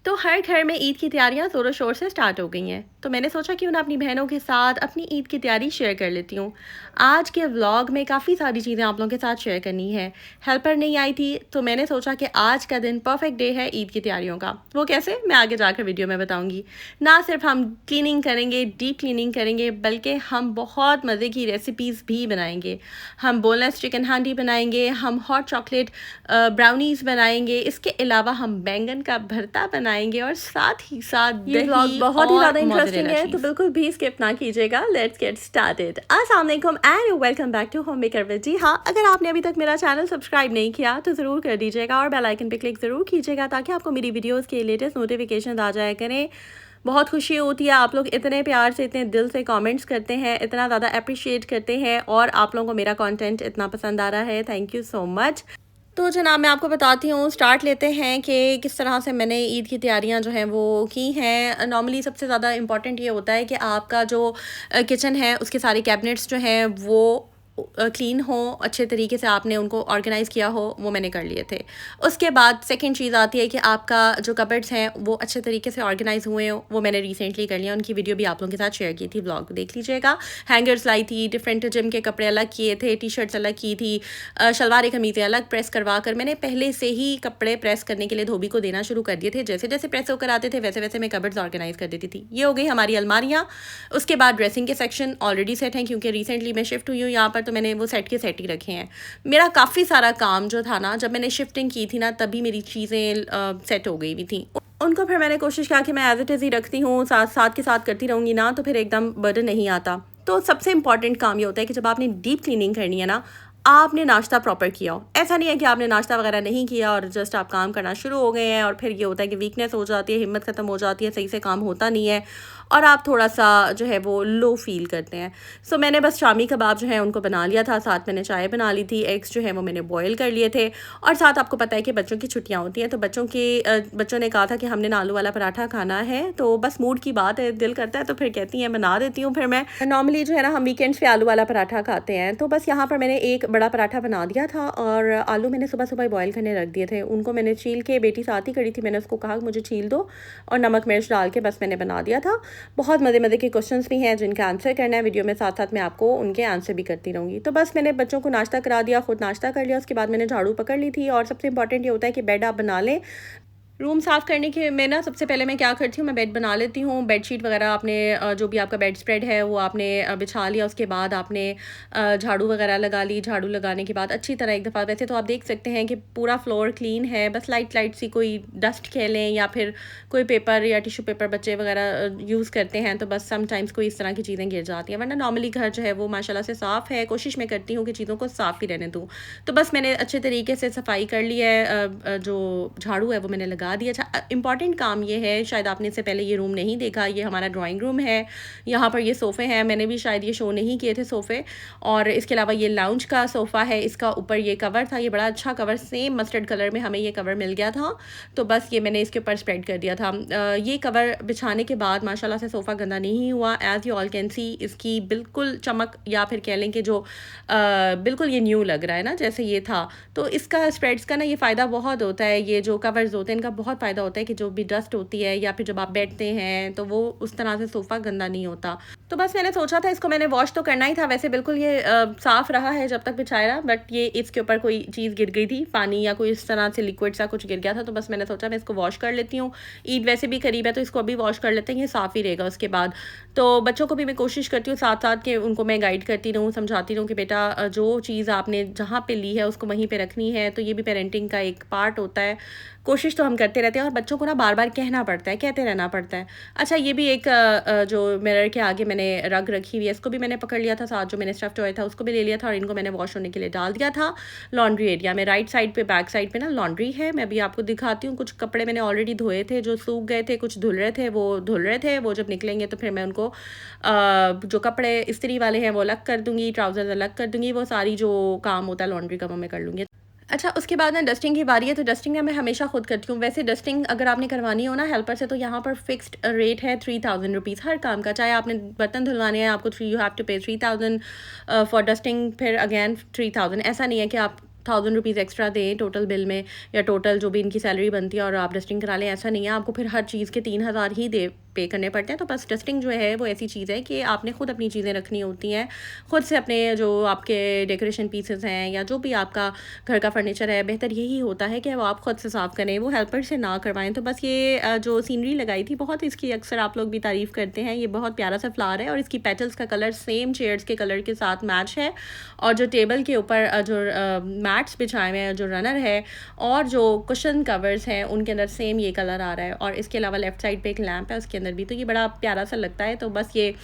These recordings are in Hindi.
तो हर घर में ईद की तैयारियां ज़ोरों शोर से स्टार्ट हो गई हैं। तो मैंने सोचा क्यों ना अपनी बहनों के साथ अपनी ईद की तैयारी शेयर कर लेती हूँ। आज के व्लॉग में काफ़ी सारी चीज़ें आप लोगों के साथ शेयर करनी है। हेल्पर नहीं आई थी तो मैंने सोचा कि आज का दिन परफेक्ट डे है ईद की तैयारियों का। वो कैसे, मैं आगे जाकर वीडियो में बताऊँगी। ना सिर्फ हम क्लीनिंग करेंगे, डीप क्लीनिंग करेंगे, बल्कि हम बहुत मज़े की रेसिपीज़ भी बनाएंगे। हम बोनलेस चिकन हांडी बनाएंगे, हम हॉट चॉकलेट ब्राउनीज़ बनाएंगे, इसके अलावा हम बैंगन का भरता बनाएंगे और साथ ही साथ ये व्लॉग दही बहुत ही और ज़्यादा इंटरेस्टिंग मोज़रेला है, तो चीज़। बिल्कुल भी स्किप ना कीजिएगा। Let's get started. अस्सलाम वालेकुम and welcome back to home maker with. जी हाँ, अगर आपने अभी तक मेरा चैनल सब्सक्राइब नहीं किया तो ज़रूर कर दीजिएगा और बेल आइकन पे क्लिक ज़रूर कीजिएगा ताकि आपको मेरी वीडियोज़ के लेटेस्ट नोटिफिकेशन आ जाया करें। बहुत खुशी होती है, आप लोग इतने प्यार से, इतने दिल से कमेंट्स करते हैं, इतना ज़्यादा अप्रिशिएट करते हैं और आप लोगों को मेरा कंटेंट इतना पसंद आ रहा है। Thank you so much. तो जनाब, मैं आपको बताती हूँ, स्टार्ट लेते हैं कि किस तरह से मैंने ईद की तैयारियां जो हैं वो की हैं। नॉर्मली सबसे ज़्यादा इम्पॉर्टेंट ये होता है कि आपका जो किचन है उसके सारे कैबिनेट्स जो हैं वो क्लीन हो, अच्छे तरीके से आपने उनको ऑर्गेनाइज़ किया हो, वो मैंने कर लिए थे। उसके बाद सेकंड चीज़ आती है कि आपका जो कबर्ड्स हैं वो अच्छे तरीके से ऑर्गेनाइज़ हुए हो, वो मैंने रिसेंटली कर लिया। उनकी वीडियो भी आप लोगों के साथ शेयर की थी, व्लॉग देख लीजिएगा। हैंगर्स लाई थी, डिफरेंट जिम के कपड़े अलग किए थे, टी शर्ट्स अलग की थी, शलवार कमीज़ें अलग प्रेस करवा कर मैंने पहले से ही कपड़े प्रेस करने के लिए धोबी को देना शुरू कर दिए थे। जैसे जैसे प्रेस होकर आते थे वैसे वैसे मैं कबर्ड्स ऑर्गेनाइज़ कर देती थी। ये हो गई हमारी अलमारियाँ। उसके बाद ड्रेसिंग के सेक्शन ऑलरेडी सेट हैं क्योंकि रिसेंटली मैं शिफ्ट हुई हूँ यहाँ पर, तो मैंने वो सेट के सेट ही रखे हैं। मेरा काफ़ी सारा काम जो था ना, जब मैंने शिफ्टिंग की थी ना, तभी मेरी चीज़ें सेट हो गई हुई थी। उनको फिर मैंने कोशिश किया कि मैं एज इट इज़ ही रखती हूँ, साथ साथ के साथ करती रहूँगी ना, तो फिर एकदम बर्डन नहीं आता। तो सबसे इंपॉर्टेंट काम ये होता है कि जब आपने डीप क्लीनिंग करनी है ना, आपने नाश्ता प्रॉपर किया हो। ऐसा नहीं है कि आपने नाश्ता वगैरह नहीं किया और जस्ट आप काम करना शुरू हो गए हैं और फिर ये होता है कि वीकनेस हो जाती है, हिम्मत ख़त्म हो जाती है, सही से काम होता नहीं है और आप थोड़ा सा जो है वो लो फील करते हैं। सो मैंने बस शामी कबाब जो है उनको बना लिया था, साथ मैंने चाय बना ली थी, एग्स जो है वो मैंने बॉयल कर लिए थे और साथ आपको पता है कि बच्चों की छुट्टियां होती हैं, तो बच्चों ने कहा था कि हमने आलू वाला पराठा खाना है। तो बस मूड की बात है, दिल करता है तो फिर कहती हैं बना देती हूँ। फिर मैं नॉर्मली जो है ना, हम वीकेंड्स पे आलू वाला पराठा खाते हैं, तो बस यहाँ पर मैंने एक बड़ा पराठा बना दिया था और आलू मैंने सुबह सुबह बॉयल करने रख दिए थे। उनको मैंने छील के, बेटी साथ ही करी थी, मैंने उसको कहा मुझे छील दो और नमक मिर्च डाल के बस मैंने बना दिया था। बहुत मज़े मज़े के क्वेश्चंस भी हैं जिनका आंसर करना है वीडियो में, साथ साथ मैं आपको उनके आंसर भी करती रहूँगी। तो बस मैंने बच्चों को नाश्ता करा दिया, खुद नाश्ता कर लिया, उसके बाद मैंने झाड़ू पकड़ ली थी। और सबसे इंपॉर्टेंट ये होता है कि बेड आप बना लें। रूम साफ़ करने के में ना, सबसे पहले मैं क्या करती हूँ, मैं बेड बना लेती हूँ। बेडशीट वगैरह आपने जो भी आपका बेड स्प्रेड है वो आपने बिछा लिया। उसके बाद आपने झाड़ू वगैरह लगा ली। झाड़ू लगाने के बाद अच्छी तरह एक दफ़ा, वैसे तो आप देख सकते हैं कि पूरा फ्लोर क्लीन है, बस लाइट लाइट सी कोई डस्ट खेलें या फिर कोई पेपर या टिश्यू पेपर बच्चे वगैरह यूज़ करते हैं तो बस समटाइम्स कोई इस तरह की चीज़ें गिर जाती हैं, वरना नॉर्मली घर जो है वो माशाल्लाह से साफ़ है। कोशिश मैं करती हूँ कि चीज़ों को साफ़ ही रहने दूँ। तो बस मैंने अच्छे तरीके से सफाई कर ली है। जो झाड़ू है वो मैंने लगा दिया। अच्छा, इंपॉर्टेंट काम ये है, शायद आपने इससे पहले ये रूम नहीं देखा, ये हमारा ड्राइंग रूम है। यहाँ पर ये सोफ़े हैं, मैंने भी शायद ये शो नहीं किए थे सोफ़े। और इसके अलावा ये लाउंज का सोफ़ा है, इसका ऊपर ये कवर था, ये बड़ा अच्छा कवर, सेम मस्टर्ड कलर में हमें ये कवर मिल गया था, तो बस ये मैंने इसके ऊपर स्प्रेड कर दिया था। ये कवर बिछाने के बाद माशाल्लाह से सोफ़ा गंदा नहीं हुआ। As you all can see, इसकी बिल्कुल चमक, या फिर कह लें कि जो बिल्कुल ये न्यू लग रहा है ना, जैसे ये था। तो इसका स्प्रेड्स का ना ये फ़ायदा बहुत होता है, ये जो कवर्स होते हैं इनका बहुत फ़ायदा होता है कि जो भी डस्ट होती है या फिर जब आप बैठते हैं तो वो उस तरह से सोफ़ा गंदा नहीं होता। तो बस मैंने सोचा था इसको मैंने वॉश तो करना ही था, वैसे बिल्कुल ये साफ़ रहा है जब तक बिछाया, बट ये इसके ऊपर कोई चीज़ गिर गई थी, पानी या कोई इस तरह से लिक्विड सा कुछ गिर गया था, तो बस मैंने सोचा मैं इसको वॉश कर लेती हूँ। ईद वैसे भी करीब है तो इसको अभी वॉश कर लेते हैं, ये साफ़ ही रहेगा उसके बाद। तो बच्चों को भी मैं कोशिश करती हूँ साथ साथ के उनको मैं गाइड करती रहूँ, समझाती रहूँ कि बेटा जो चीज़ आपने जहाँ पे ली है उसको वहीं पे रखनी है। तो ये भी पेरेंटिंग का एक पार्ट होता है। कोशिश तो हम करते रहते हैं और बच्चों को ना बार बार कहना पड़ता है, कहते रहना पड़ता है। अच्छा, ये भी एक जो मिरर के आगे मैंने रग रखी हुई है, इसको भी मैंने पकड़ लिया था, साथ जो मैंने स्टफ टॉय था उसको भी ले लिया था और इनको मैंने वॉश होने के लिए डाल दिया था लॉन्ड्री एरिया में। राइट साइड पे, बैक साइड पे ना लॉन्ड्री है, मैं अभी आपको दिखाती हूँ। कुछ कपड़े मैंने ऑलरेडी धोए थे जो सूख गए थे, कुछ धुल रहे थे, वो धुल रहे थे, वो जब निकलेंगे तो फिर मैं उनको जो कपड़े इस्त्री वाले हैं वो अलग कर दूँगी, ट्राउज़र्स अलग कर दूँगी, वो सारी जो काम होता है लॉन्ड्री का वो मैं कर लूँगी। अच्छा, उसके बाद ना डस्टिंग की बारी है, तो डस्टिंग ना मैं हमेशा खुद करती हूँ। वैसे डस्टिंग अगर आपने करवानी हो ना हेल्पर से, तो यहाँ पर फिक्स्ड रेट है 3000 रुपीज़ हर काम का। चाहे आपने बर्तन धुलवाने हैं, आपको यू हैव टू पे 3000 फॉर डस्टिंग, फिर अगेन 3000। ऐसा नहीं है कि आप 1000 रुपीज़ एक्स्ट्रा दें टोटल बिल में, या टोटल जो भी इनकी सैलरी बनती है और आप डस्टिंग करा लें, ऐसा नहीं है। आपको फिर हर चीज़ के 3000 ही पे करने पड़ते हैं। तो बस डस्टिंग जो है वो ऐसी चीज़ है कि आपने ख़ुद अपनी चीज़ें रखनी होती हैं, ख़ुद से अपने जो आपके डेकोरेशन पीसेस हैं या जो भी आपका घर का फर्नीचर है, बेहतर यही होता है कि वो आप ख़ुद से साफ़ करें, वो हेल्पर से ना करवाएं। तो बस ये जो सीनरी लगाई थी बहुत, इसकी अक्सर आप लोग भी तारीफ़ करते हैं। ये बहुत प्यारा सा फ्लावर है और इसकी पेटल्स का कलर सेम चेयर्स के कलर के साथ मैच है। और जो टेबल के ऊपर जो मैट्स बिछाए हुए हैं, जो रनर है और जो कुशन कवर्स हैं, उनके अंदर सेम ये कलर आ रहा है। और इसके अलावा लेफ़्ट साइड पे एक लैंप है, उसके अंदर भी। तो ये बड़ा प्यारा सा लगता है। तो बस ये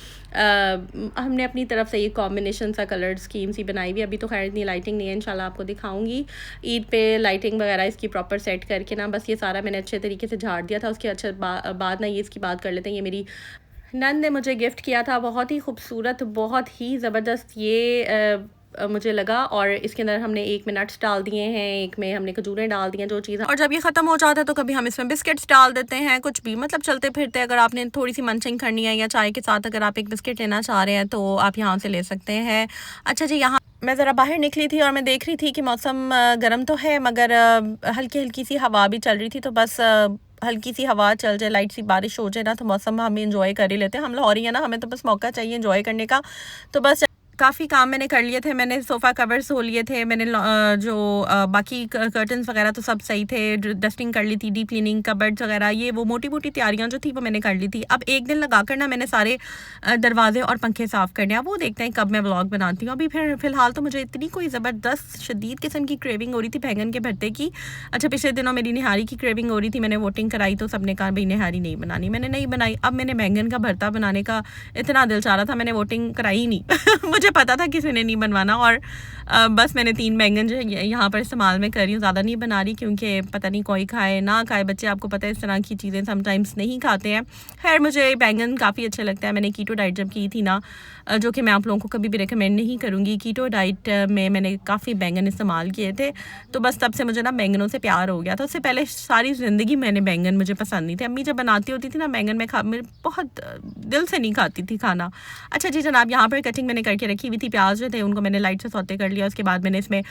हमने अपनी तरफ से ये कॉम्बिनेशन सा कलर स्कीम सी बनाई हुई। अभी तो खैर इतनी लाइटिंग नहीं है, इंशाल्लाह आपको दिखाऊंगी ईद पे लाइटिंग वगैरह इसकी प्रॉपर सेट करके ना। बस ये सारा मैंने अच्छे तरीके से झाड़ दिया था। उसके अच्छा बाद ना ये इसकी बात कर लेते हैं। ये मेरी नंद ने मुझे गिफ्ट किया था, बहुत ही खूबसूरत, बहुत ही ज़बरदस्त ये मुझे लगा। और इसके अंदर हमने एक में नट्स डाल दिए हैं, एक में हमने खजूरें डाल दी हैं, जो चीज़। और जब ये ख़त्म हो जाता है तो कभी हम इसमें बिस्किट्स डाल देते हैं, कुछ भी, मतलब चलते फिरते। अगर आपने थोड़ी सी मंचिंग करनी है या चाय के साथ अगर आप एक बिस्किट लेना चाह रहे हैं तो आप यहाँ से ले सकते हैं। अच्छा जी, यहाँ मैं ज़रा बाहर निकली थी और मैं देख रही थी कि मौसम गर्म तो है मगर हल्की हल्की सी हवा भी चल रही थी। तो बस हल्की सी हवा चल जाए, लाइट सी बारिश हो जाए ना, तो मौसम हम इंजॉय कर ही लेते हैं। हम लाहौरी है ना, हमें तो बस मौका चाहिए इंजॉय करने का। तो बस काफ़ी काम मैंने कर लिए थे। मैंने सोफ़ा कवर्स धो लिए थे, मैंने जो बाकी कर्टन्स वगैरह तो सब सही थे, डस्टिंग कर ली थी, डीप क्लीनिंग, कबर्ड्स वगैरह, ये वो मोटी मोटी तैयारियां जो थी वो मैंने कर ली थी। अब एक दिन लगा कर ना मैंने सारे दरवाजे और पंखे साफ़ करने हैं। वो देखते हैं कब मैं व्लॉग बनाती हूँ। अभी फिर फ़िलहाल तो मुझे इतनी कोई ज़बरदस्त शदीद किस्म की क्रेविंग हो रही थी बैंगन के भरते की। अच्छा, पिछले दिनों मेरी निहारी की क्रेविंग हो रही थी, मैंने वोटिंग कराई तो सबने कहा भाई निहारी नहीं बनानी, मैंने नहीं बनाई। अब मैंने बैंगन का भरता बनाने का इतना दिल चाह रहा था, मैंने वोटिंग कराई नहीं मुझे पता था किसी ने नहीं बनवाना। और बस मैंने 3 बैंगन जो है यहाँ पर इस्तेमाल में कर रही हूँ, ज़्यादा नहीं बना रही क्योंकि पता नहीं कोई खाए ना खाए। बच्चे आपको पता है इस तरह की चीज़ें समटाइम्स नहीं खाते हैं। खैर मुझे बैंगन काफ़ी अच्छे लगता है। मैंने कीटो डाइट जब की थी ना, जो कि मैं आप लोगों को कभी भी रिकमेंड नहीं करूँगी, कीटो डाइट में मैंने काफ़ी बैंगन इस्तेमाल किए थे। तो बस तब से मुझे ना बैंगनों से प्यार हो गया था। उससे पहले सारी ज़िंदगी मैंने बैंगन मुझे पसंद नहीं थे। अम्मी जब बनाती होती थी ना बैंगन, मैं बहुत दिल से नहीं खाती थी खाना। अच्छा जी जनाब, यहाँ पर कटिंग मैंने करके रखी हुई थी। प्याज जो थे उनको मैंने लाइट से सौते कर लिया। उसके बाद मैंने इसमें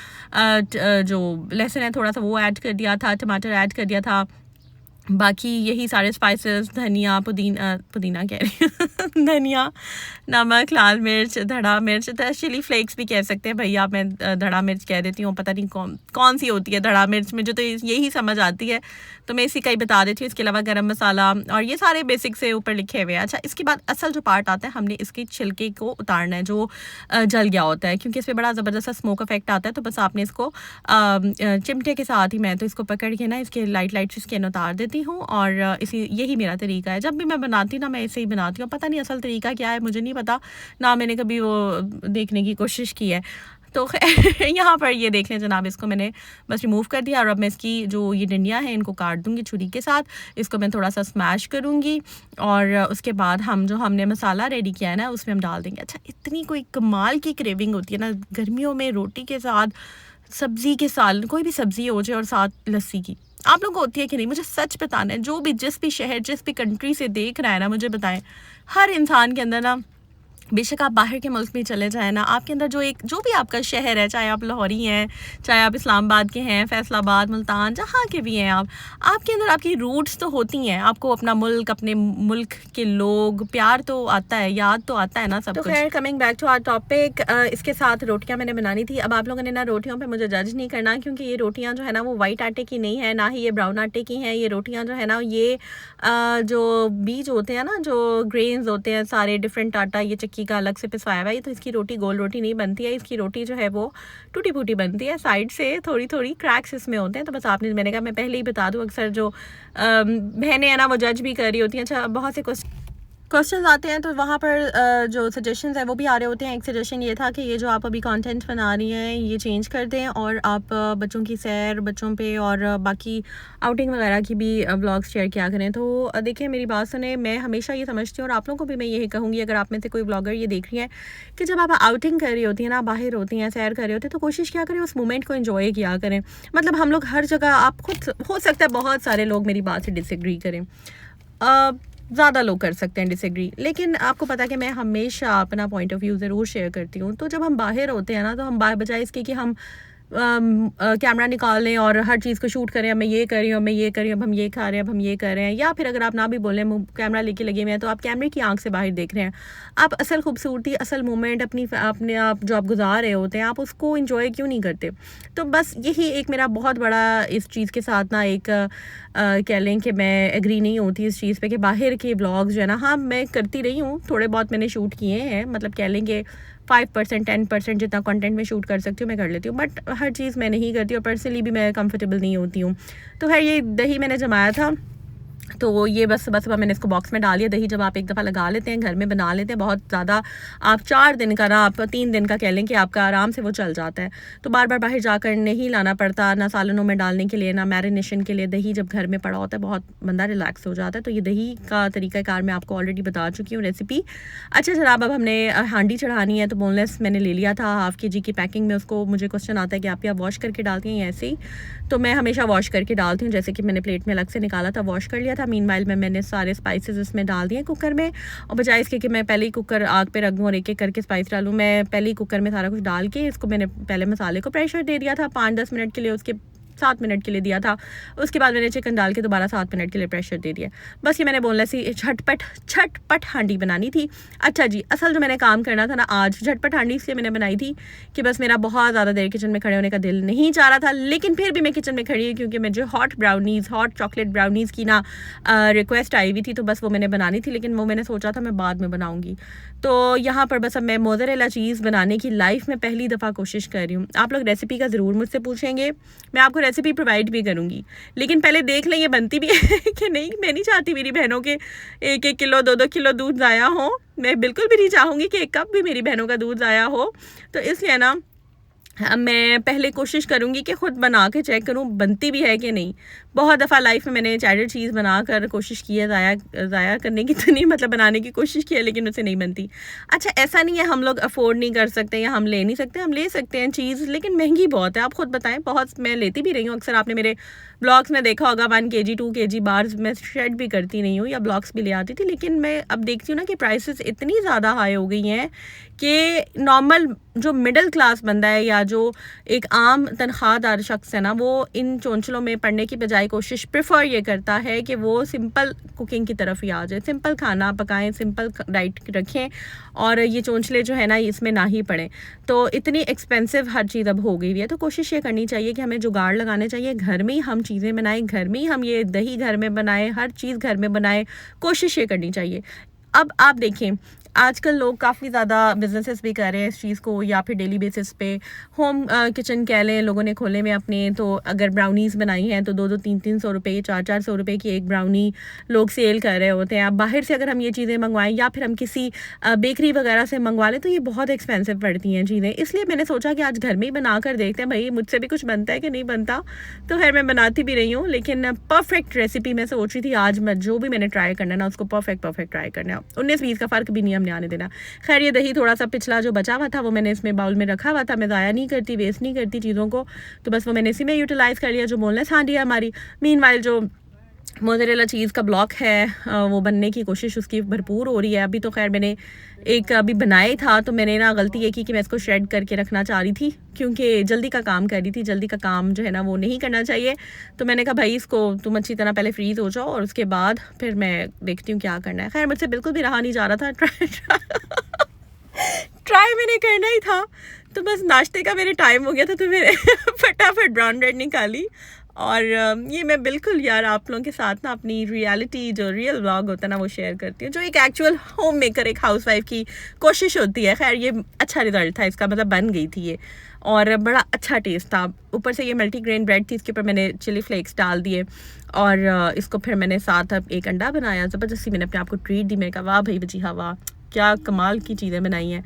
जो लहसुन है थोड़ा सा वो ऐड कर दिया था, टमाटर ऐड कर दिया था, बाकी यही सारे स्पाइसेस, धनिया, पुदीना कह रही हूँ धनिया, नमक, लाल मिर्च, धड़ा मिर्च, चिली फ्लेक्स भी कह सकते हैं भैया, मैं धड़ा मिर्च कह देती हूँ, पता नहीं कौन सी होती है धड़ा मिर्च, मुझे तो यही समझ आती है तो मैं इसी का ही बता देती हूँ। इसके अलावा गरम मसाला और ये सारे बेसिक से ऊपर लिखे हुए हैं। अच्छा, इसके बाद असल जो पार्ट आता है, हमने इसके छिलके को उतारना है जो जल गया होता है, क्योंकि इसमें बड़ा ज़बरदस्त स्मोक इफेक्ट आता है। तो बस आपने इसको चिमटे के साथ ही, मैं तो इसको पकड़ के ना इसके लाइट से स्किन उतार देती हूँ। और यही मेरा तरीका है, जब भी मैं बनाती ना मैं ऐसे ही बनाती हूँ। पता नहीं असल तरीका क्या है, मुझे नहीं पता ना, मैंने कभी वो देखने की कोशिश की है। तो यहाँ पर ये देख लें जनाब, इसको मैंने बस रिमूव कर दिया। और अब मैं इसकी जो ये डंडियाँ हैं इनको काट दूँगी छुरी के साथ, इसको मैं थोड़ा सा स्मैश करूँगी और उसके बाद हमने मसाला रेडी किया है ना उसमें हम डाल देंगे। अच्छा, इतनी कोई कमाल की क्रेविंग होती है ना गर्मियों में रोटी के साथ, सब्ज़ी के साथ, कोई भी सब्ज़ी हो जाए और साथ लस्सी की। आप लोगों को होती है कि नहीं, मुझे सच बताना है। जो भी जिस भी शहर जिस भी कंट्री से देख रहा है ना, मुझे बताएं, हर इंसान के अंदर ना, बेशक आप बाहर के मुल्क में चले जाएँ ना, आपके अंदर जो भी आपका शहर है, चाहे आप लाहौरी हैं, चाहे आप इस्लामाबाद के हैं, फैसलाबाद, मुल्तान, जहाँ के भी हैं आप, आपके अंदर आपकी रूट्स तो होती हैं। आपको अपना मुल्क, अपने मुल्क के लोग, प्यार तो आता है, याद तो आता है ना सब कुछ। तो खैर coming back to our topic, इसके साथ रोटियाँ मैंने बनानी थी। अब आप लोगों ने ना रोटियों पर मुझे जज नहीं करना, क्योंकि ये रोटियाँ जो है ना वो वाइट आटे की नहीं है, ना ही ये ब्राउन आटे की हैं। ये रोटियाँ जो है ना, ये जो बीज होते हैं ना, जो ग्रेन्स होते हैं सारे, डिफरेंट आटा, ये चक्की का अलग से पिसवाया हुआ है। तो इसकी रोटी गोल रोटी नहीं बनती है, इसकी रोटी जो है वो टूटी फूटी बनती है, साइड से थोड़ी थोड़ी क्रैक्स इसमें होते हैं। तो बस आपने, मैंने कहा मैं पहले ही बता दूं, अक्सर जो बहनें हैं ना वो जज भी कर रही होती हैं। अच्छा, बहुत से क्वेश्चन आते हैं तो वहाँ पर जो सजेशंस है वो भी आ रहे होते हैं। एक सजेशन ये था कि ये जो आप अभी कंटेंट बना रही हैं ये चेंज कर दें और आप बच्चों की सैर, बच्चों पे और बाकी आउटिंग वगैरह की भी व्लॉग्स शेयर किया करें। तो देखिए मेरी बात सुने, मैं हमेशा ये समझती हूँ और आप लोगों को भी मैं यही कहूँगी, अगर आप में से कोई ब्लॉगर ये देख रही है कि जब आप आउटिंग कर रही होती हैं ना, बाहर होती हैं, सैर कर रहे होते हैं, तो कोशिश क्या करें उस मोमेंट को एंजॉय किया करें। मतलब हम लोग हर जगह, आप खुद, हो सकता है बहुत सारे लोग मेरी बात से डिसएग्री करें, ज़्यादा लोग कर सकते हैं डिसएग्री, लेकिन आपको पता है कि मैं हमेशा अपना पॉइंट ऑफ व्यू ज़रूर शेयर करती हूँ। तो जब हम बाहर होते हैं ना, तो हम बजाय इसके कि हम कैमरा निकाल लें और हर चीज़ को शूट करें, अब मैं ये कर रही हूँ, मैं ये कर रही हूँ, अब हम ये खा रहे हैं, अब हम ये कर रहे हैं। या फिर अगर आप ना भी बोलें, कैमरा लेके लगे हुए हैं, तो आप कैमरे की आंख से बाहर देख रहे हैं। आप असल खूबसूरती, असल मोमेंट अपने आप जो आप गुजार रहे होते हैं, आप उसको इंजॉय क्यों नहीं करते? तो बस यही एक मेरा बहुत बड़ा इस चीज़ के साथ ना एक कह लें कि मैं एग्री नहीं होती इस चीज़ पे कि बाहर के व्लॉग्स जो है ना, हाँ मैं करती रही हूँ, थोड़े बहुत मैंने शूट किए हैं, मतलब कह लें कि 5% 10% जितना कंटेंट मैं शूट कर सकती हूँ मैं कर लेती हूँ, बट हर चीज़ मैं नहीं करती और पर्सनली भी मैं कंफर्टेबल नहीं होती हूँ। तो खैर ये दही मैंने जमाया था, तो ये बस सुबह मैंने इसको बॉक्स में डाल दिया। दही जब आप एक दफ़ा लगा लेते हैं, घर में बना लेते हैं, बहुत ज़्यादा आप 4 दिन का ना, आप 3 दिन का कह लें कि आपका आराम से वो चल जाता है। तो बार बार बाहर जाकर नहीं लाना पड़ता, ना सालनों में डालने के लिए, ना मैरिनेशन के लिए। दही जब घर में पड़ा होता है बहुत बंदा रिलैक्स हो जाता है। तो ये दही का तरीक़ाकार मैं आपको ऑलरेडी बता चुकी हूँ रेसिपी। अच्छा जनाब, अब हमने हांडी चढ़ानी है, तो बोनलेस मैंने ले लिया था हाफ़ kg की पैकिंग में। उसको मुझे क्वेश्चन आता है कि आप या वॉश करके डालती हैं या ऐसे ही, तो मैं हमेशा वॉश करके डालती हूँ। जैसे कि मैंने प्लेट में अलग से निकाला था, वॉश कर लिया था। मीनवाइल में मैंने सारे स्पाइसेस इसमें डाल दिए कुकर में, और बजाय इसके कि मैं पहले ही कुकर आग पे रख दूँ और एक एक करके स्पाइस डालूँ, मैं पहले ही कुकर में सारा कुछ डाल के इसको मैंने पहले मसाले को प्रेशर दे दिया था 5-10 मिनट के लिए, उसके 7 मिनट के लिए दिया था। उसके बाद मैंने चिकन डाल के दोबारा 7 मिनट के लिए प्रेशर दे दिया। बस ये मैंने बोलना सी झटपट हांडी बनानी थी। अच्छा जी, असल जो मैंने काम करना था ना आज, झटपट हांडी इसलिए मैंने बनाई थी कि बस मेरा बहुत ज़्यादा देर किचन में खड़े होने का दिल नहीं चाह रहा था, लेकिन फिर भी मैं किचन में खड़ी हुई क्योंकि मुझे हॉट चॉकलेट ब्राउनीज़ की ना रिक्वेस्ट आई हुई थी, तो बस वो मैंने बनानी थी, लेकिन वो मैंने सोचा था मैं बाद में बनाऊँगी। तो यहाँ पर बस अब मैं मोज़रेला चीज़ बनाने की लाइफ में पहली दफ़ा कोशिश कर रही हूँ। आप लोग रेसिपी का ज़रूर मुझसे पूछेंगे, मैं आपको रेसिपी प्रोवाइड भी करूँगी, लेकिन पहले देख लें ये बनती भी है कि नहीं। मैं नहीं चाहती मेरी बहनों के 1-1 किलो 2-2 किलो दूध ज़ाया हो। मैं बिल्कुल भी नहीं चाहूँगी कि 1 कप भी मेरी बहनों का दूध ज़ाया हो। तो इसलिए ना मैं पहले कोशिश करूँगी कि ख़ुद बना के चेक करूँ बनती भी है कि नहीं। बहुत दफ़ा लाइफ में मैंने चैडर चीज़ बनाकर कोशिश की है, ज़ाया करने की तो नहीं, मतलब बनाने की कोशिश की है, लेकिन उससे नहीं बनती। अच्छा ऐसा नहीं है हम लोग अफोर्ड नहीं कर सकते या हम ले नहीं सकते, हम ले सकते हैं चीज़, लेकिन महंगी बहुत है। आप ख़ुद बताएं, बहुत मैं लेती भी रही हूँ, अक्सर आपने मेरे ब्लॉग्स में देखा होगा 1 kg 2 kg बार्स मैं शेड भी करती नहीं हूँ या ब्लॉग्स भी ले आती थी, लेकिन मैं अब देखती हूँ ना कि प्राइसेस इतनी ज़्यादा हाई हो गई हैं कि नॉर्मल जो मिडिल क्लास बंदा है या जो एक आम तनख्वाहदार शख्स है ना, वो इन चोंचलों में पड़ने की बजाय कोशिश प्रेफर ये करता है कि वो सिंपल कुकिंग की तरफ ही आ जाए, सिंपल खाना पकाएं, सिंपल डाइट रखें और ये चोंचले जो है ना इसमें ना ही पड़ें। तो इतनी एक्सपेंसिव हर चीज़ अब हो गई है, तो कोशिश ये करनी चाहिए कि हमें जुगाड़ लगाने चाहिए, घर में ही हम चीज़ें बनाएं, घर में ही हम ये दही घर में बनाएं, हर चीज़ घर में बनाएं, कोशिश ये करनी चाहिए। अब आप देखें आजकल लोग काफ़ी ज़्यादा बिजनेसेस भी कर रहे हैं इस चीज़ को, या फिर डेली बेसिस पे होम किचन कह लें लोगों ने खोले हुए अपने। तो अगर ब्राउनीज़ बनाई हैं तो 2-2 3-3 सौ रुपये 4-4 सौ रुपये की एक ब्राउनी लोग सेल कर रहे होते हैं। अब बाहर से अगर हम ये चीज़ें मंगवाएं या फिर हम किसी बेकरी वगैरह से मंगवा लें तो ये बहुत एक्सपेंसिव पड़ती हैं चीज़ें। इसलिए मैंने सोचा कि आज घर में ही बना कर देखते हैं, भाई मुझसे भी कुछ बनता है कि नहीं बनता। तो खैर मैं बनाती भी रही हूँ, लेकिन परफेक्ट रेसिपी मैं सोच रही थी आज मैं जो भी मैंने ट्राई करना ना उसको परफेक्ट ट्राई करना है, 19-20 का फ़र्क भी नहीं हमने आने देना। खैर ये दही थोड़ा सा पिछला जो बचा हुआ था वो मैंने इसमें बाउल में रखा हुआ था, मैं ज़ाया नहीं करती, वेस्ट नहीं करती चीज़ों को, तो बस वो मैंने इसी में यूटिलाइज़ कर लिया जो बोनलेस हांडी है हमारी। मीनवाइल जो मोज़रेला चीज़ का ब्लॉक है वो बनने की कोशिश उसकी भरपूर हो रही है। अभी तो खैर मैंने एक अभी बनाया था, तो मैंने ना गलती ये की कि मैं इसको श्रेड करके रखना चाह रही थी क्योंकि जल्दी का काम कर रही थी। जल्दी का काम जो है ना वो नहीं करना चाहिए, तो मैंने कहा भाई इसको तुम अच्छी तरह पहले फ्रीज़ हो जाओ और उसके बाद फिर मैं देखती हूँ क्या करना है। खैर मुझसे बिल्कुल भी रहा नहीं जा रहा था, ट्राई मैंने करना ही था। तो बस नाश्ते का मेरे टाइम हो गया था, तो मैंने फटाफट ब्राउन ब्रेड निकाली और ये मैं बिल्कुल यार आप लोगों के साथ ना अपनी रियलिटी जो रियल व्लॉग होता है ना वो शेयर करती हूँ, जो एक एक्चुअल होम मेकर एक हाउसवाइफ की कोशिश होती है। खैर ये अच्छा रिज़ल्ट था इसका, मतलब बन गई थी ये और बड़ा अच्छा टेस्ट था। ऊपर से ये मल्टीग्रेन ब्रेड थी, इसके ऊपर मैंने चिली फ्लेक्स डाल दिए और इसको फिर मैंने साथ अब एक अंडा बनाया। ज़बरदस्ती मैंने अपने आप को ट्रीट दी, मैंने कहा वाह भाई बची हाँ वाह क्या कमाल की चीज़ें बनाई हैं।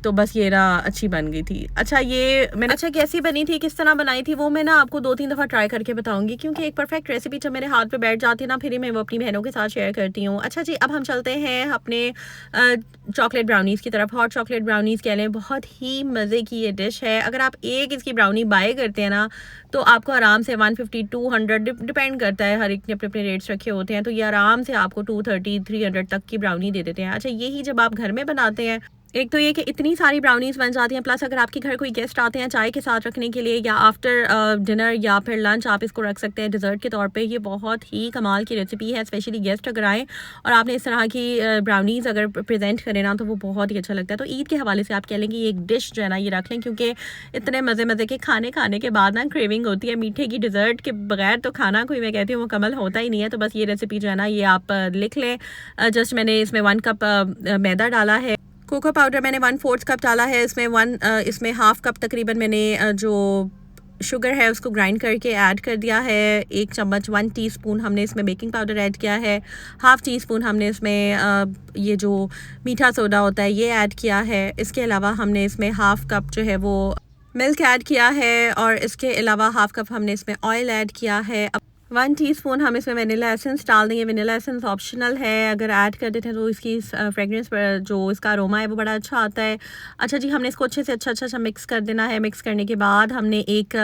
तो बस ये ना अच्छी बन गई थी। अच्छा ये मैंने कैसी बनी थी, किस तरह बनाई थी, वो मैं ना आपको 2-3 दफ़ा ट्राई करके बताऊंगी, क्योंकि एक परफेक्ट रेसिपी जब मेरे हाथ पे बैठ जाती है ना फिर ही मैं वो अपनी बहनों के साथ शेयर करती हूँ। अच्छा जी, अब हम चलते हैं अपने चॉकलेट ब्राउनीज़ की तरफ। हॉट चॉकलेट ब्राउनीज़ कह लें, बहुत ही मज़े की ये डिश है। अगर आप एक इसकी ब्राउनी बाय करते हैं ना तो आपको आराम से 150-200 डिपेंड करता है, हर एक ने अपने अपने रेट्स रखे होते हैं, तो ये आराम से आपको 230-300 तक की ब्राउनी दे देते हैं। अच्छा यही जब आप घर में बनाते हैं एक तो ये कि इतनी सारी ब्राउनीज़ बन जाती हैं, प्लस अगर आपके घर कोई गेस्ट आते हैं चाय के साथ रखने के लिए या आफ्टर डिनर या फिर लंच आप इसको रख सकते हैं डिज़र्ट के तौर पे। ये बहुत ही कमाल की रेसिपी है, स्पेशली गेस्ट अगर आए और आपने इस तरह की ब्राउनीज़ अगर प्रेजेंट करें ना तो वो बहुत ही अच्छा लगता है। तो ईद के हवाले से आप कह लें कि एक डिश जो है ना ये रख लें, क्योंकि इतने मज़े मज़े के खाने के बाद ना क्रेविंग होती है मीठे की। डिज़र्ट के बगैर तो खाना कोई, मैं कहती हूँ, मुकम्मल होता ही नहीं है। तो बस ये रेसिपी जो है ना ये आप लिख लें। जस्ट मैंने इसमें 1 कप मैदा डाला है। कोको पाउडर मैंने 1/4 कप डाला है। इसमें हाफ़ कप तकरीबन मैंने जो शुगर है उसको ग्राइंड करके ऐड कर दिया है। 1 चम्मच 1 टीस्पून हमने इसमें बेकिंग पाउडर ऐड किया है। हाफ़ टीस्पून हमने इसमें ये जो मीठा सोडा होता है ये ऐड किया है। इसके अलावा हमने इसमें हाफ़ कप जो है वो मिल्क ऐड किया है और इसके अलावा हाफ़ कप हमने इसमें ऑयल ऐड किया है। 1 टीस्पून हम इसमें वनीला एसेंस डाल देंगे। वनीला एसेंस ऑप्शनल है, अगर ऐड कर देते हैं तो इसकी फ्रेगरेंस पर जो इसका अरोमा है वो बड़ा अच्छा आता है। अच्छा जी, हमने इसको अच्छे से अच्छा मिक्स कर देना है। मिक्स करने के बाद हमने एक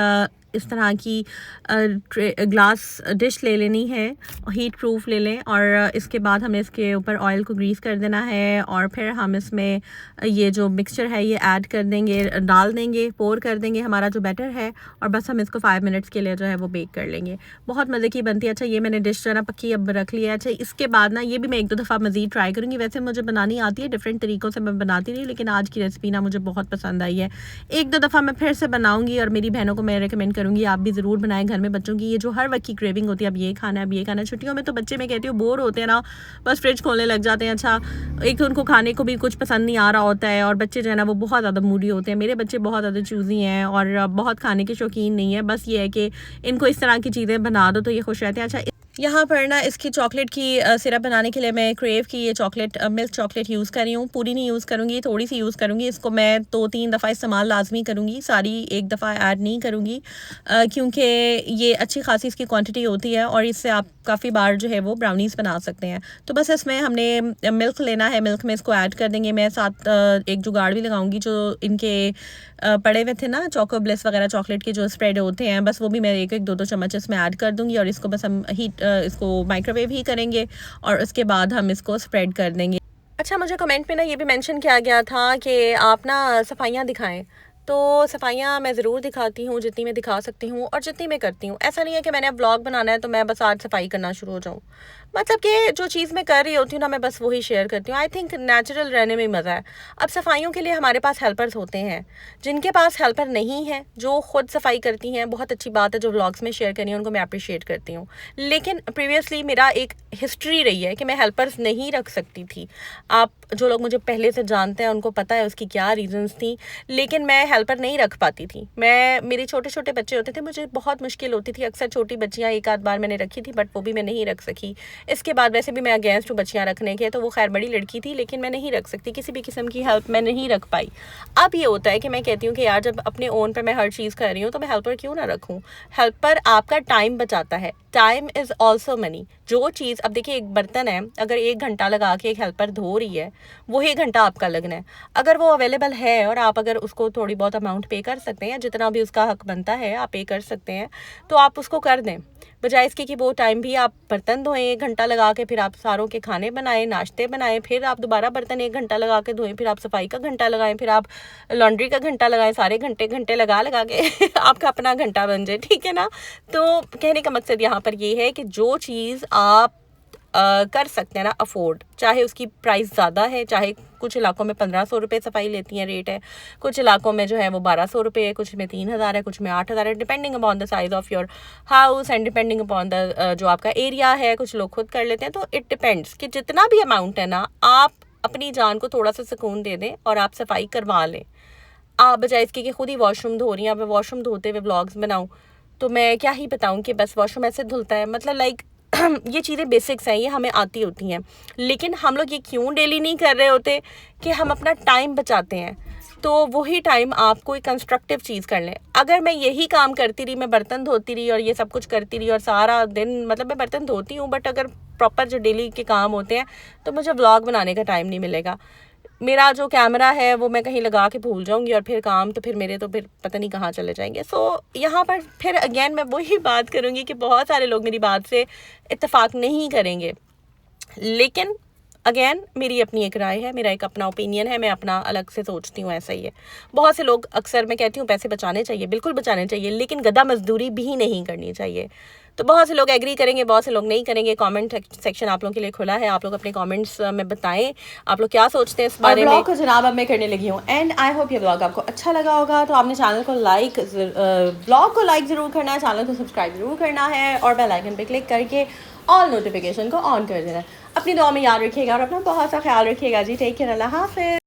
इस तरह की ग्लास डिश ले लेनी है, हीट प्रूफ ले लें, और इसके बाद हमें इसके ऊपर ऑयल को ग्रीस कर देना है और फिर हम इसमें ये जो मिक्सचर है ये ऐड कर देंगे, डाल देंगे, पोर कर देंगे हमारा जो बैटर है, और बस हम इसको 5 मिनट्स के लिए जो है वो बेक कर लेंगे। बहुत मज़े की बनती है। अच्छा, ये मैंने डिश जो है ना पक्की अब रख लिया है। अच्छा, इसके बाद ना ये भी मैं 1-2 दफ़ा मज़ीद ट्राई करूँगी। वैसे मुझे बनानी आती है, डिफरेंट तरीक़ों से मैं बनाती रही, लेकिन आज की रेसिपी ना मुझे बहुत पसंद आई है। 1-2 दफ़ा मैं फिर से बनाऊँगी और मेरी बहनों को मैं रिकमेंड करूँगी आप भी ज़रूर बनाएं घर में। बच्चों की ये जो हर वक्त की क्रेविंग होती है, अब ये खाना है, अब ये खाना है। छुट्टियों में तो बच्चे, मैं कहती हूँ, बोर होते हैं ना, बस फ्रिज खोलने लग जाते हैं। अच्छा, एक तो उनको खाने को भी कुछ पसंद नहीं आ रहा होता है और बच्चे जो है ना वो बहुत ज़्यादा मूडी होते हैं। मेरे बच्चे बहुत ज़्यादा चूज़ी हैं और बहुत खाने के शौकीन नहीं है। बस ये है कि इनको इस तरह की चीज़ें बना दो तो ये खुश रहते हैं। अच्छा, यहाँ पर ना इसकी चॉकलेट की सिरप बनाने के लिए मैं क्रेव की ये चॉकलेट, मिल्क चॉकलेट यूज़ कर रही हूँ। पूरी नहीं यूज़ करूँगी, थोड़ी सी यूज़ करूँगी। इसको मैं 2-3 दफ़ा इस्तेमाल लाजमी करूँगी, सारी एक दफ़ा ऐड नहीं करूँगी, क्योंकि ये अच्छी खासी इसकी क्वांटिटी होती है और इससे आप काफ़ी बार जो है वो ब्राउनीज़ बना सकते हैं। तो बस इसमें हमने मिल्क लेना है, मिल्क में इसको ऐड कर देंगे। मैं साथ एक जुगाड़ भी लगाऊंगी, जो इनके पड़े हुए थे ना चोको ब्लिस वगैरह चॉकलेट के जो स्प्रेड होते हैं, बस वो भी मैं 1-1, 2-2 चम्मच इसमें ऐड कर दूँगी और इसको बस हम इसको माइक्रोवेव ही करेंगे और उसके बाद हम इसको स्प्रेड कर देंगे। अच्छा, मुझे कमेंट में ना ये भी मेंशन किया गया था कि आप ना सफाइयाँ दिखाएं, तो सफाइयाँ मैं ज़रूर दिखाती हूँ जितनी मैं दिखा सकती हूँ और जितनी मैं करती हूँ। ऐसा नहीं है कि मैंने अब व्लॉग बनाना है तो मैं बस आज सफाई करना शुरू हो जाऊँ। मतलब कि जो चीज़ मैं कर रही होती हूँ ना, मैं बस वही शेयर करती हूँ। आई थिंक नेचुरल रहने में मज़ा है। अब सफाइयों के लिए हमारे पास हेल्पर्स होते हैं, जिनके पास हेल्पर नहीं है, जो ख़ुद सफाई करती हैं, बहुत अच्छी बात है। जो व्लॉग्स में शेयर करी है उनको मैं अप्रिशिएट करती हूँ। लेकिन प्रीवियसली मेरा एक हिस्ट्री रही है कि मैं हेल्पर्स नहीं रख सकती थी। आप जो लोग मुझे पहले से जानते हैं उनको पता है उसकी क्या रीजंस थी, लेकिन मैं हेल्पर नहीं रख पाती थी। मेरे छोटे छोटे बच्चे होते थे, मुझे बहुत मुश्किल होती थी। अक्सर छोटी बच्चियाँ एक आध बार मैंने रखी थी, बट वो भी मैं नहीं रख सकी। इसके बाद वैसे भी मैं अगेंस्ट हूँ बच्चियाँ रखने के, तो वो खैर बड़ी लड़की थी, लेकिन मैं नहीं रख सकती, किसी भी किस्म की हेल्प मैं नहीं रख पाई। अब ये होता है कि मैं कहती हूँ कि यार, जब अपने ओन पर मैं हर चीज़ कर रही हूँ तो मैं हेल्पर क्यों ना रखूँ। हेल्पर आपका टाइम बचाता है, टाइम इज़ ऑल्सो मनी। जो चीज़, अब देखिए, एक बर्तन है, अगर 1 घंटा लगा के एक हेल्पर धो रही है, वही घंटा आपका लगना है। अगर वो अवेलेबल है और आप अगर उसको थोड़ी बहुत अमाउंट पे कर सकते हैं, जितना भी उसका हक बनता है आप पे कर सकते हैं, तो आप उसको कर दें, बजाय इसके कि वो टाइम भी आप बर्तन धोएं 1 घंटा लगा के, फिर आप सारों के खाने बनाएं, नाश्ते बनाएं, फिर आप दोबारा बर्तन 1 घंटा लगा के धोएं, फिर आप सफाई का घंटा लगाएं, फिर आप लॉन्ड्री का घंटा लगाएं, सारे घंटे लगा के आपका अपना घंटा बन जाए, ठीक है ना। तो कहने का मकसद यहाँ पर ये है कि जो चीज़ आप कर सकते हैं ना अफोर्ड, चाहे उसकी प्राइस ज़्यादा है, चाहे कुछ इलाकों में 1500 रुपये सफाई लेती हैं, रेट है, कुछ इलाकों में जो है वो 1200 रुपये है, कुछ में 3000 है, कुछ में 8000 है, depending upon the size of your house and depending upon the जो आपका एरिया है। कुछ लोग खुद कर लेते हैं, तो इट डिपेंड्स कि जितना भी अमाउंट है ना, आप अपनी जान को थोड़ा सा सुकून दे दें और आप सफाई करवा लें। आप बजाय इसके कि खुद ही वॉशरूम धो रही हैं, मैं वॉशरूम धोते हुए व्लॉग्स बनाऊँ तो मैं क्या ही बताऊँ कि बस वॉशरूम ऐसे धुलता है, मतलब लाइक ये चीज़ें बेसिक्स हैं, ये हमें आती होती हैं, लेकिन हम लोग ये क्यों डेली नहीं कर रहे होते कि हम अपना टाइम बचाते हैं। तो वही टाइम आप कोई कंस्ट्रक्टिव चीज़ कर लें। अगर मैं यही काम करती रही, मैं बर्तन धोती रही और ये सब कुछ करती रही और सारा दिन, मतलब मैं बर्तन धोती हूँ, बट अगर प्रॉपर जो डेली के काम होते हैं तो मुझे व्लॉग बनाने का टाइम नहीं मिलेगा। मेरा जो कैमरा है वो मैं कहीं लगा के भूल जाऊंगी और फिर काम तो फिर मेरे तो फिर पता नहीं कहाँ चले जाएंगे। सो यहाँ पर फिर अगेन मैं वही बात करूँगी कि बहुत सारे लोग मेरी बात से इत्तेफाक नहीं करेंगे, लेकिन अगेन मेरी अपनी एक राय है, मेरा एक अपना ओपिनियन है, मैं अपना अलग से सोचती हूँ, ऐसा ही है। बहुत से लोग अक्सर, मैं कहती हूँ पैसे बचाने चाहिए, बिल्कुल बचाने चाहिए, लेकिन गधा मजदूरी भी नहीं करनी चाहिए। तो बहुत से लोग एग्री करेंगे, बहुत से लोग नहीं करेंगे। कमेंट सेक्शन आप लोगों के लिए खुला है, आप लोग अपने कमेंट्स में बताएं आप लोग क्या सोचते हैं इस बारे में। ब्लॉग को जनाब अब मैं करने लगी हूँ एंड आई होप ये ब्लॉग आपको अच्छा लगा होगा। तो आपने चैनल को लाइक, ब्लॉग को लाइक ज़रूर करना है, चैनल को सब्सक्राइब ज़रूर करना है और बेल आइकन पे क्लिक करके ऑल नोटिफिकेशन को ऑन कर देना है। अपनी दुआ में याद रखिएगा और अपना बहुत सा ख्याल रखिएगा जी। टेक केयर, अल्लाह हाफ़िज़।